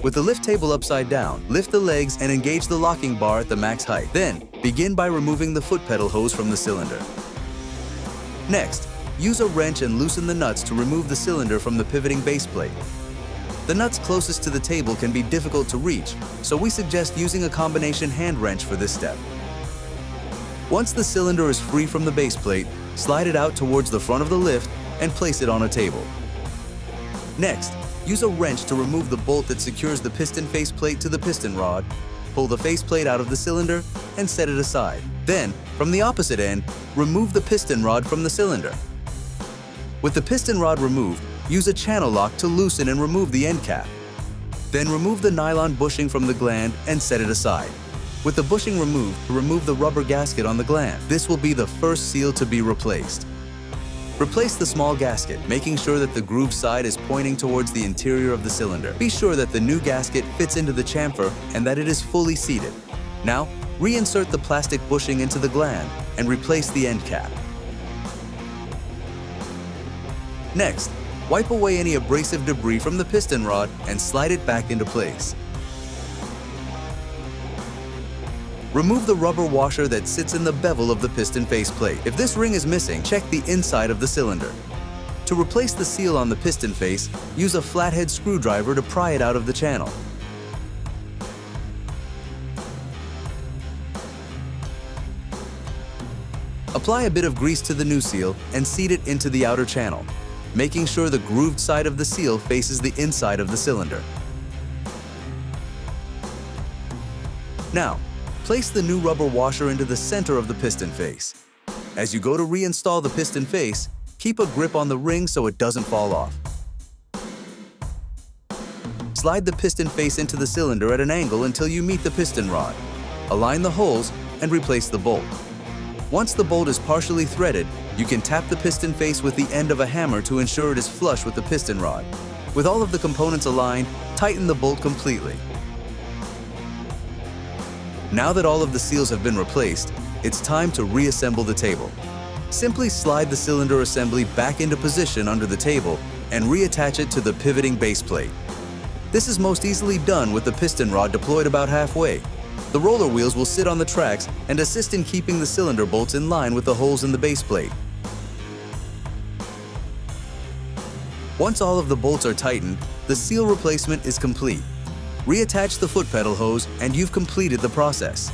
With the lift table upside down, lift the legs and engage the locking bar at the max height. Then, begin by removing the foot pedal hose from the cylinder. Next, use a wrench and loosen the nuts to remove the cylinder from the pivoting base plate. The nuts closest to the table can be difficult to reach, so we suggest using a combination hand wrench for this step. Once the cylinder is free from the base plate, slide it out towards the front of the lift and place it on a table. Next, use a wrench to remove the bolt that secures the piston faceplate to the piston rod, pull the faceplate out of the cylinder, and set it aside. Then, from the opposite end, remove the piston rod from the cylinder. With the piston rod removed, use a channel lock to loosen and remove the end cap. Then remove the nylon bushing from the gland and set it aside. With the bushing removed, remove the rubber gasket on the gland. This will be the first seal to be replaced. Replace the small gasket, making sure that the groove side is pointing towards the interior of the cylinder. Be sure that the new gasket fits into the chamfer and that it is fully seated. Now, reinsert the plastic bushing into the gland and replace the end cap. Next, wipe away any abrasive debris from the piston rod and slide it back into place. Remove the rubber washer that sits in the bevel of the piston faceplate. If this ring is missing, check the inside of the cylinder. To replace the seal on the piston face, use a flathead screwdriver to pry it out of the channel. Apply a bit of grease to the new seal and seat it into the outer channel, making sure the grooved side of the seal faces the inside of the cylinder. Now, place the new rubber washer into the center of the piston face. As you go to reinstall the piston face, keep a grip on the ring so it doesn't fall off. Slide the piston face into the cylinder at an angle until you meet the piston rod. Align the holes and replace the bolt. Once the bolt is partially threaded, you can tap the piston face with the end of a hammer to ensure it is flush with the piston rod. With all of the components aligned, tighten the bolt completely. Now that all of the seals have been replaced, it's time to reassemble the table. Simply slide the cylinder assembly back into position under the table and reattach it to the pivoting base plate. This is most easily done with the piston rod deployed about halfway. The roller wheels will sit on the tracks and assist in keeping the cylinder bolts in line with the holes in the base plate. Once all of the bolts are tightened, the seal replacement is complete. Reattach the foot pedal hose and you've completed the process.